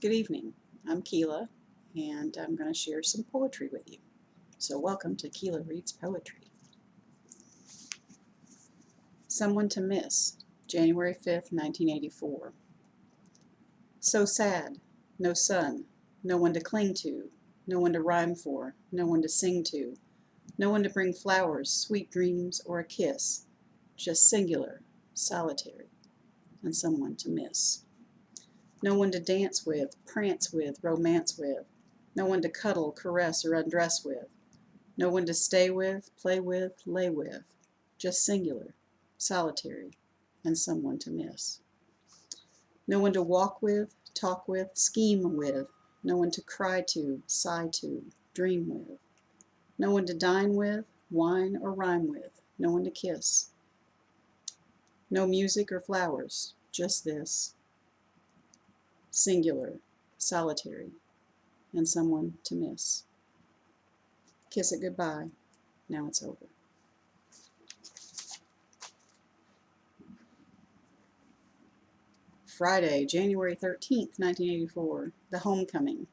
Good evening. I'm Keilah, and I'm going to share some poetry with you. So welcome to Keilah Reads Poetry. Someone to Miss, January 5th, 1984. So sad, no sun, no one to cling to, no one to rhyme for, no one to sing to, no one to bring flowers, sweet dreams, or a kiss, just singular, solitary, and someone to miss. No one to dance with, prance with, romance with, no one to cuddle, caress, or undress with, no one to stay with, play with, lay with, just singular, solitary, and someone to miss. No one to walk with, talk with, scheme with, no one to cry to, sigh to, dream with, no one to dine with, wine or rhyme with, no one to kiss. No music or flowers, just this, singular, solitary, and someone to miss. Kiss it goodbye. Now it's over. Friday, January 13th, 1984. The Homecoming.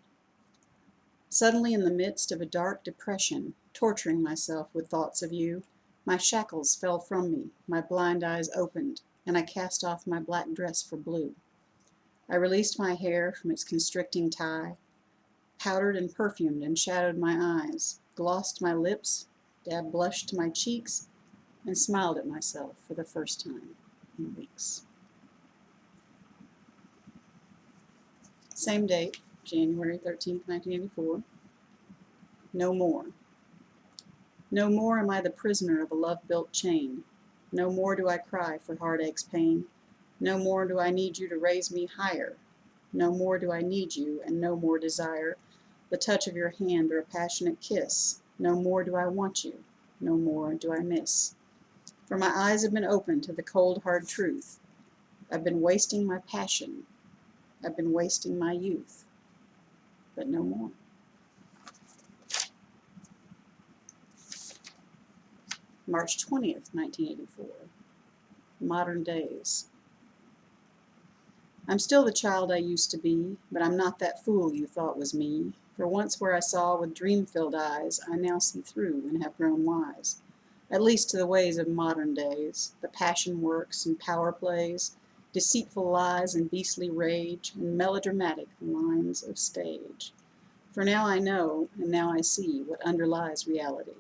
Suddenly, in the midst of a dark depression, torturing myself with thoughts of you, my shackles fell from me, my blind eyes opened, and I cast off my black dress for blue. I released my hair from its constricting tie, powdered and perfumed and shadowed my eyes, glossed my lips, dabbed blush to my cheeks, and smiled at myself for the first time in weeks. Same date, January 13th, 1984. No more. No more am I the prisoner of a love-built chain. No more do I cry for heartache's pain. No more do I need you to raise me higher. No more do I need you, and no more desire the touch of your hand or a passionate kiss. No more do I want you. No more do I miss. For my eyes have been opened to the cold, hard truth. I've been wasting my passion. I've been wasting my youth. But no more. March 20th, 1984. Modern days. I'm still the child I used to be, but I'm not that fool you thought was me. For once where I saw with dream-filled eyes, I now see through and have grown wise. At least to the ways of modern days, the passion works and power plays, deceitful lies and beastly rage, and melodramatic lines of stage. For now I know, and now I see what underlies reality.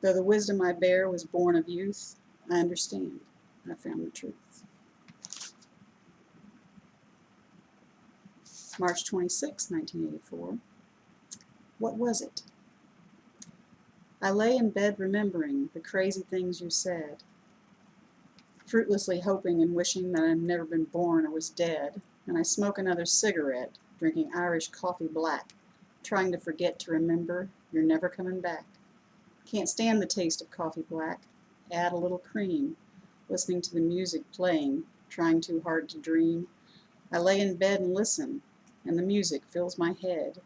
Though the wisdom I bear was born of youth, I understand. I found the truth. March 26, 1984. What was it? I lay in bed remembering the crazy things you said, fruitlessly hoping and wishing that I'd never been born or was dead, and I smoke another cigarette, drinking Irish coffee black, trying to forget to remember you're never coming back. Can't stand the taste of coffee black. Add a little cream, listening to the music playing, trying too hard to dream. I lay in bed and listen, and the music fills my head,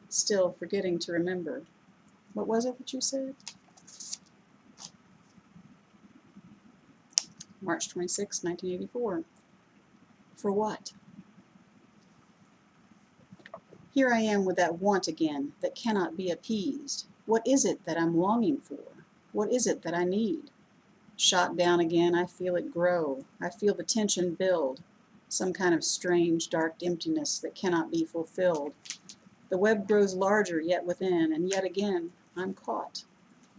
still forgetting to remember. What was it that you said? March 26, 1984. For what? Here I am with that want again that cannot be appeased. What is it that I'm longing for? What is it that I need? Shot down again, I feel it grow. I feel the tension build. Some kind of strange, dark emptiness that cannot be fulfilled. The web grows larger yet within, and yet again I'm caught.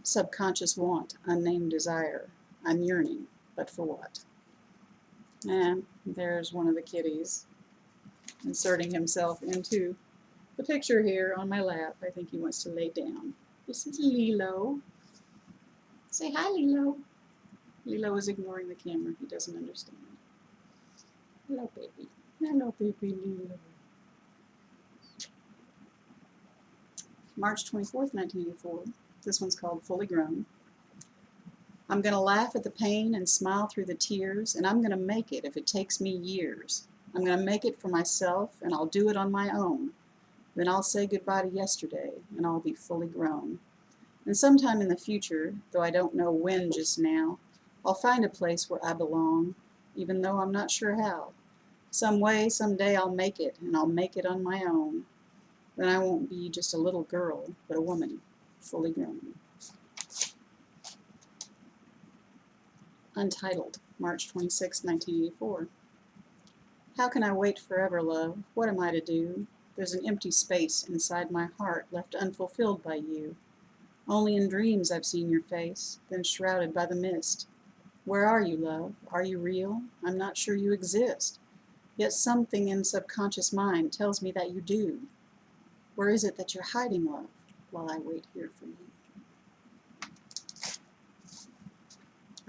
Subconscious want, unnamed desire. I'm yearning, but for what? And there's one of the kitties inserting himself into the picture here on my lap. I think he wants to lay down. This is Lilo. Say hi, Lilo. Lilo is ignoring the camera. He doesn't understand. Hello, baby. Hello, baby Lilo. March 24th, 1984. This one's called Fully Grown. I'm going to laugh at the pain and smile through the tears, and I'm going to make it if it takes me years. I'm going to make it for myself, and I'll do it on my own. Then I'll say goodbye to yesterday, and I'll be fully grown. And sometime in the future, though I don't know when just now, I'll find a place where I belong, even though I'm not sure how. Some way, someday I'll make it, and I'll make it on my own. Then I won't be just a little girl, but a woman, fully grown. Untitled, March 26, 1984. How can I wait forever, love? What am I to do? There's an empty space inside my heart left unfulfilled by you. Only in dreams I've seen your face, then shrouded by the mist. Where are you, love? Are you real? I'm not sure you exist. Yet something in subconscious mind tells me that you do. Where is it that you're hiding, love, while I wait here for you?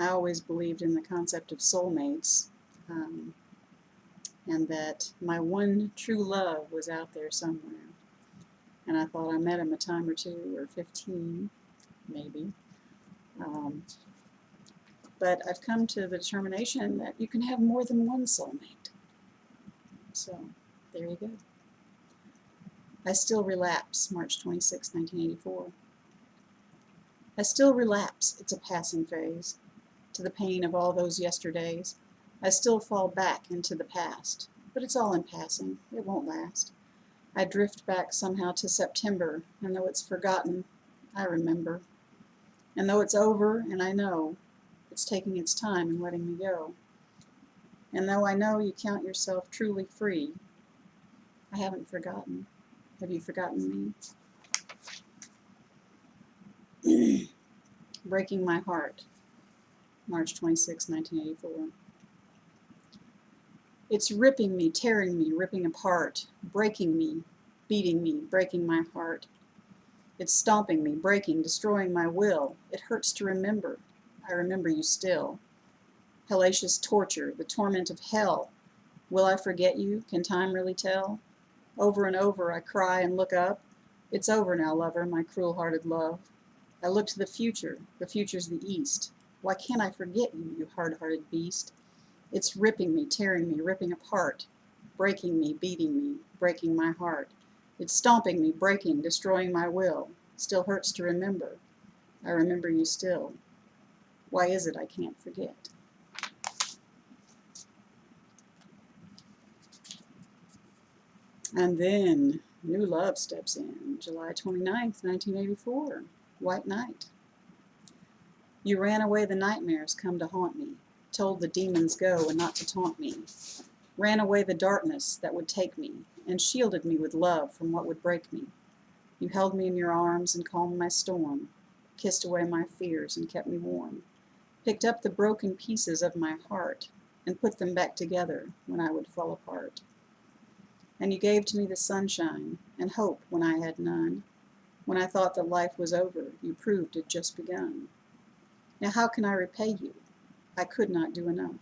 I always believed in the concept of soulmates, and that my one true love was out there somewhere. And I thought I met him a time or two, or 15, maybe. But I've come to the determination that you can have more than one soulmate. So, there you go. I still relapse, March 26, 1984. I still relapse, it's a passing phase, to the pain of all those yesterdays. I still fall back into the past, but it's all in passing, it won't last. I drift back somehow to September, and though it's forgotten, I remember. And though it's over, and I know, it's taking its time and letting me go. And though I know you count yourself truly free, I haven't forgotten. Have you forgotten me? Breaking my heart, March 26, 1984. It's ripping me, tearing me, ripping apart, breaking me, beating me, breaking my heart. It's stomping me, breaking, destroying my will. It hurts to remember. I remember you still. Hellacious torture, the torment of hell. Will I forget you? Can time really tell? Over and over I cry and look up. It's over now, lover, my cruel-hearted love. I look to the future. The future's the east. Why can't I forget you, you hard-hearted beast? It's ripping me, tearing me, ripping apart, breaking me, beating me, breaking my heart. It's stomping me, breaking, destroying my will. Still hurts to remember. I remember you still. Why is it I can't forget? And then new love steps in, July 29th, 1984, White Night. You ran away the nightmares come to haunt me, told the demons go and not to taunt me, ran away the darkness that would take me, and shielded me with love from what would break me. You held me in your arms and calmed my storm, kissed away my fears and kept me warm, picked up the broken pieces of my heart and put them back together when I would fall apart. And you gave to me the sunshine and hope when I had none. When I thought that life was over, you proved it just begun. Now how can I repay you? I could not do enough.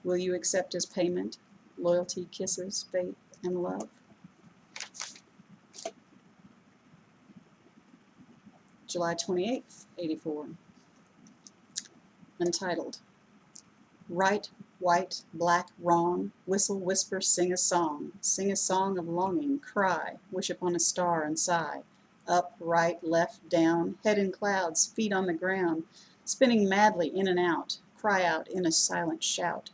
Will you accept as payment loyalty, kisses, faith, and love? July 28th, 84. Untitled. Right, white, black, wrong, whistle, whisper, sing a song of longing, cry, wish upon a star and sigh, up, right, left, down, head in clouds, feet on the ground, spinning madly in and out, cry out in a silent shout,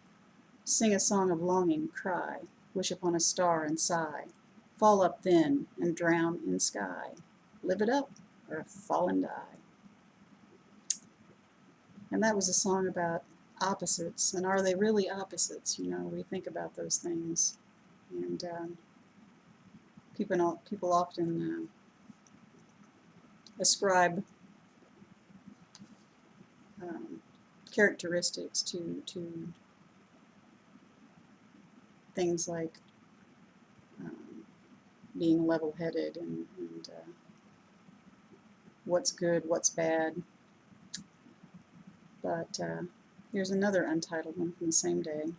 sing a song of longing, cry, wish upon a star and sigh, fall up then and drown in sky, live it up or fall and die. And that was a song about opposites, and are they really opposites? You know, we think about those things, and people often ascribe characteristics to things like being level-headed and what's good, what's bad. But here's another untitled one from the same day.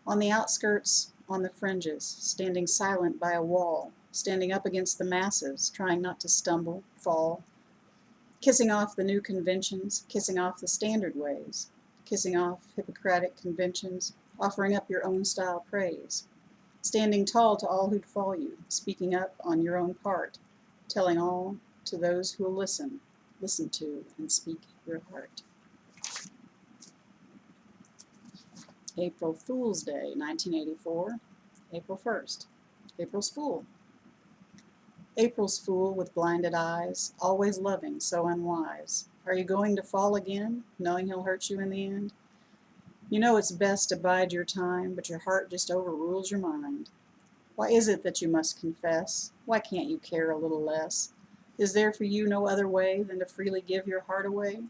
On the outskirts, on the fringes, standing silent by a wall, standing up against the masses, trying not to stumble, fall, kissing off the new conventions, kissing off the standard ways, kissing off Hippocratic conventions, offering up your own style praise, standing tall to all who'd fall you, speaking up on your own part, telling all to those who'll listen to and speak your heart. April Fool's Day, 1984, April 1st. April's Fool. April's fool with blinded eyes, always loving, so unwise. Are you going to fall again, knowing he'll hurt you in the end? You know it's best to bide your time, but your heart just overrules your mind. Why is it that you must confess? Why can't you care a little less? Is there for you no other way than to freely give your heart away?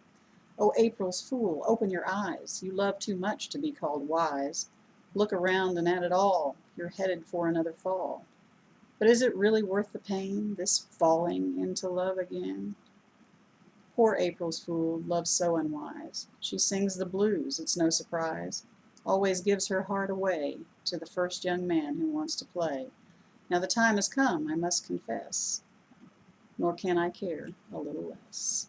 Oh, April's fool, open your eyes. You love too much to be called wise. Look around and at it all. You're headed for another fall. But is it really worth the pain, this falling into love again? Poor April's fool, love's so unwise. She sings the blues, it's no surprise. Always gives her heart away to the first young man who wants to play. Now the time has come, I must confess, nor can I care a little less.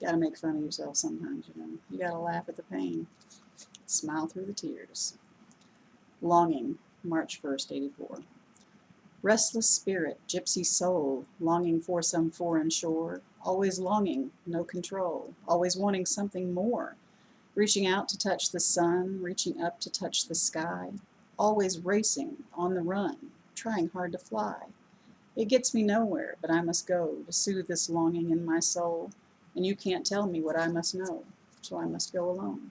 Gotta make fun of yourself sometimes, you know. You gotta laugh at the pain. Smile through the tears. Longing, March 1st, 84. Restless spirit, gypsy soul, longing for some foreign shore, always longing, no control, always wanting something more, reaching out to touch the sun, reaching up to touch the sky, always racing, on the run, trying hard to fly. It gets me nowhere, but I must go to soothe this longing in my soul, and you can't tell me what I must know, so I must go alone.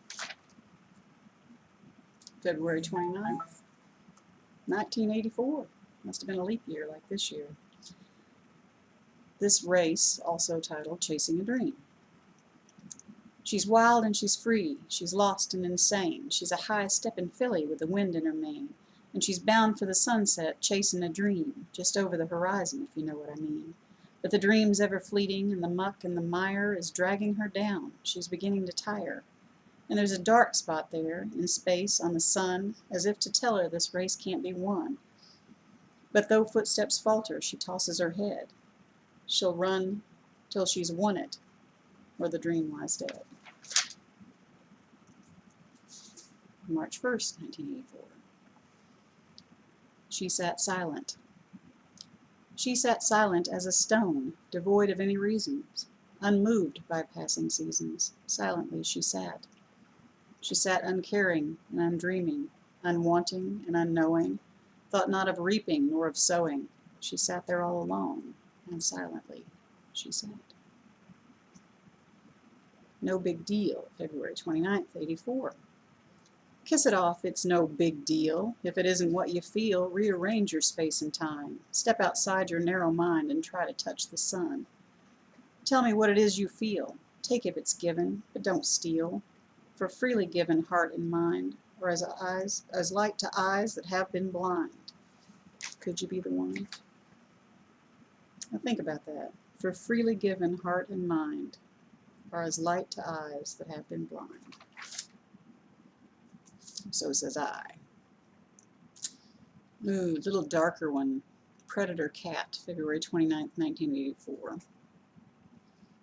February 29th, 1984. Must have been a leap year like this year. This race, also titled Chasing a Dream. She's wild and she's free, she's lost and insane, she's a high-steppin' filly with the wind in her mane, and she's bound for the sunset, chasing a dream, just over the horizon, if you know what I mean. But the dream's ever fleeting, and the muck and the mire is dragging her down, she's beginning to tire. And there's a dark spot there, in space, on the sun, as if to tell her this race can't be won. But though footsteps falter, she tosses her head. She'll run till she's won it, or the dream lies dead. March 1st, 1984. She sat silent. She sat silent as a stone, devoid of any reasons, unmoved by passing seasons. Silently she sat. She sat uncaring and undreaming, unwanting and unknowing, thought not of reaping nor of sowing. She sat there all alone, and silently she sat. No big deal, February 29th, 84. Kiss it off, it's no big deal. If it isn't what you feel, rearrange your space and time. Step outside your narrow mind and try to touch the sun. Tell me what it is you feel. Take if it's given, but don't steal. For freely given heart and mind are as light to eyes that have been blind. Could you be the one? Now think about that. For freely given heart and mind are as light to eyes that have been blind. So says I. Ooh, a little darker one. Predator Cat, February 29th, 1984.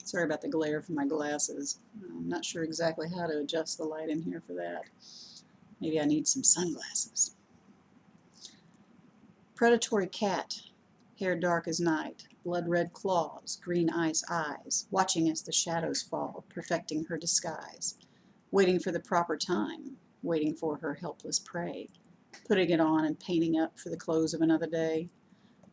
Sorry about the glare from my glasses. I'm not sure exactly how to adjust the light in here for that. Maybe I need some sunglasses. Predatory cat, hair dark as night, blood-red claws, green ice eyes, watching as the shadows fall, perfecting her disguise, waiting for the proper time, waiting for her helpless prey, putting it on and painting up for the close of another day.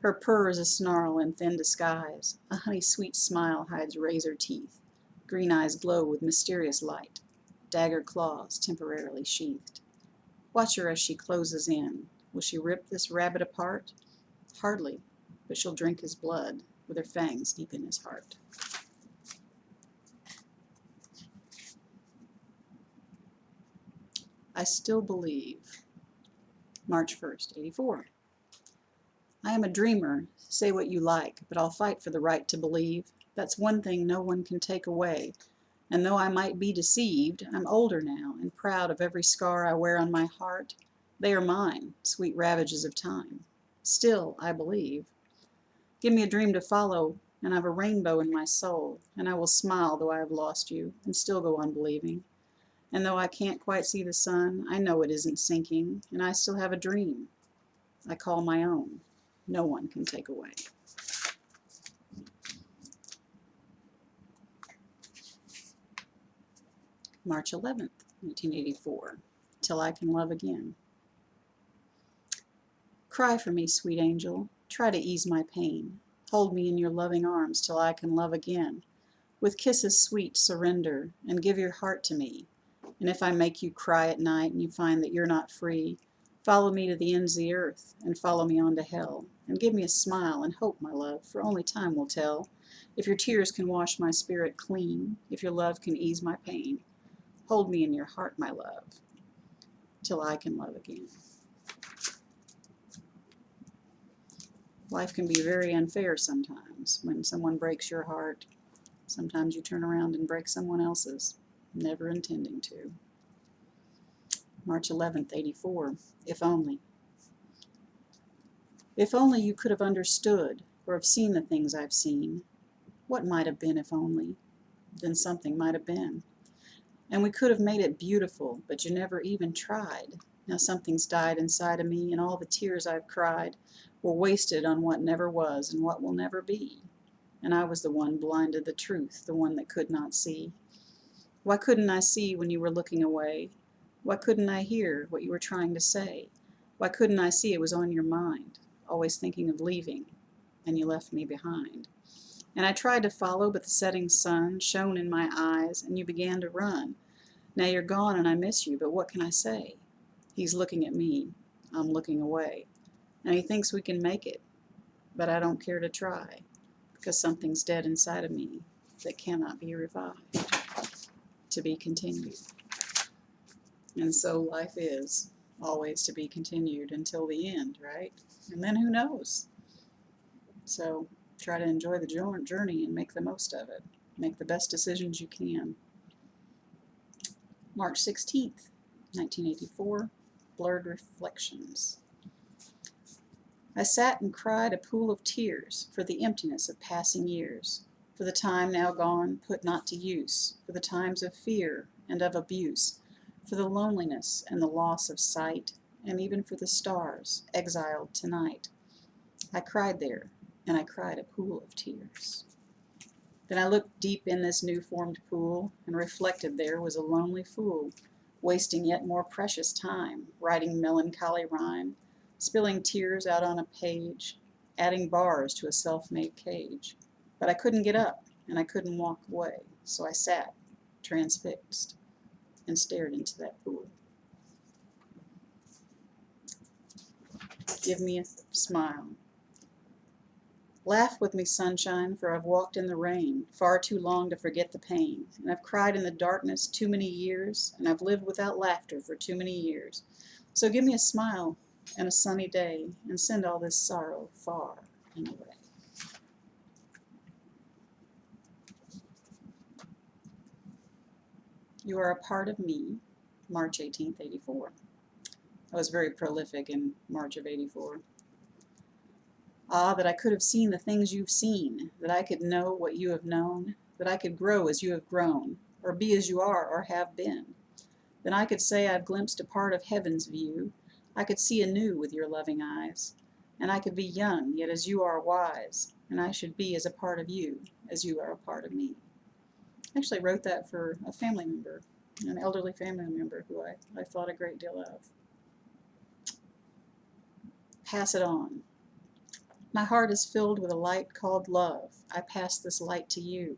Her purr is a snarl in thin disguise. A honey-sweet smile hides razor teeth. Green eyes glow with mysterious light. Dagger claws temporarily sheathed. Watch her as she closes in. Will she rip this rabbit apart? Hardly, but she'll drink his blood with her fangs deep in his heart. I still believe. March 1st, 84. I am a dreamer, say what you like, but I'll fight for the right to believe. That's one thing no one can take away. And though I might be deceived, I'm older now and proud of every scar I wear on my heart. They are mine, sweet ravages of time. Still, I believe. Give me a dream to follow, and I've a rainbow in my soul, and I will smile though I have lost you, and still go on believing. And though I can't quite see the sun, I know it isn't sinking, and I still have a dream I call my own. No one can take away. March 11th, 1984. Till I Can Love Again. Cry for me, sweet angel, try to ease my pain. Hold me in your loving arms till I can love again. With kisses sweet, surrender, and give your heart to me. And if I make you cry at night and you find that you're not free, follow me to the ends of the earth and follow me on to hell. And give me a smile and hope, my love, for only time will tell. If your tears can wash my spirit clean, if your love can ease my pain, hold me in your heart, my love, till I can love again. Life can be very unfair sometimes. When someone breaks your heart, sometimes you turn around and break someone else's, never intending to. March 11th, 84. If only. If only you could have understood or have seen the things I've seen. What might have been if only? Then something might have been. And we could have made it beautiful, but you never even tried. Now something's died inside of me, and all the tears I've cried were wasted on what never was and what will never be. And I was the one blinded the truth, the one that could not see. Why couldn't I see when you were looking away? Why couldn't I hear what you were trying to say? Why couldn't I see it was on your mind, always thinking of leaving, and you left me behind? And I tried to follow, but the setting sun shone in my eyes, and you began to run. Now you're gone and I miss you, but what can I say? He's looking at me, I'm looking away. And he thinks we can make it, but I don't care to try, because something's dead inside of me that cannot be revived, to be continued. And so life is always to be continued until the end, right? And then who knows? So try to enjoy the journey and make the most of it. Make the best decisions you can. March 16th, 1984, Blurred Reflections. I sat and cried a pool of tears for the emptiness of passing years, for the time now gone put not to use, for the times of fear and of abuse, for the loneliness and the loss of sight, and even for the stars exiled tonight. I cried there, and I cried a pool of tears. Then I looked deep in this new-formed pool, and reflected there was a lonely fool, wasting yet more precious time, writing melancholy rhyme, spilling tears out on a page, adding bars to a self-made cage. But I couldn't get up, and I couldn't walk away, so I sat, transfixed, and stared into that pool. Give me a smile. Laugh with me, sunshine, for I've walked in the rain far too long to forget the pain, and I've cried in the darkness too many years, and I've lived without laughter for too many years. So give me a smile and a sunny day, and send all this sorrow far and away. You are a part of me, March 18th, 84. I was very prolific in March of 84. Ah, that I could have seen the things you've seen, that I could know what you have known, that I could grow as you have grown, or be as you are or have been. Then I could say I've glimpsed a part of heaven's view, I could see anew with your loving eyes, and I could be young, yet as you are wise, and I should be as a part of you, as you are a part of me. I actually wrote that for a family member, an elderly family member who I thought a great deal of. Pass it on. My heart is filled with a light called love. I pass this light to you.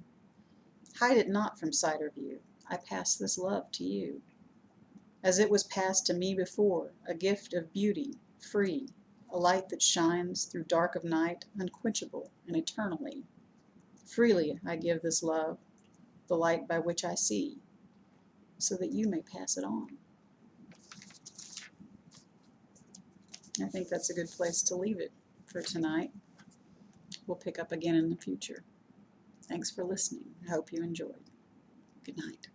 Hide it not from sight or view. I pass this love to you. As it was passed to me before, a gift of beauty, free, a light that shines through dark of night, unquenchable and eternally. Freely I give this love, the light by which I see, so that you may pass it on. I think that's a good place to leave it for tonight. We'll pick up again in the future. Thanks for listening. I hope you enjoyed. Good night.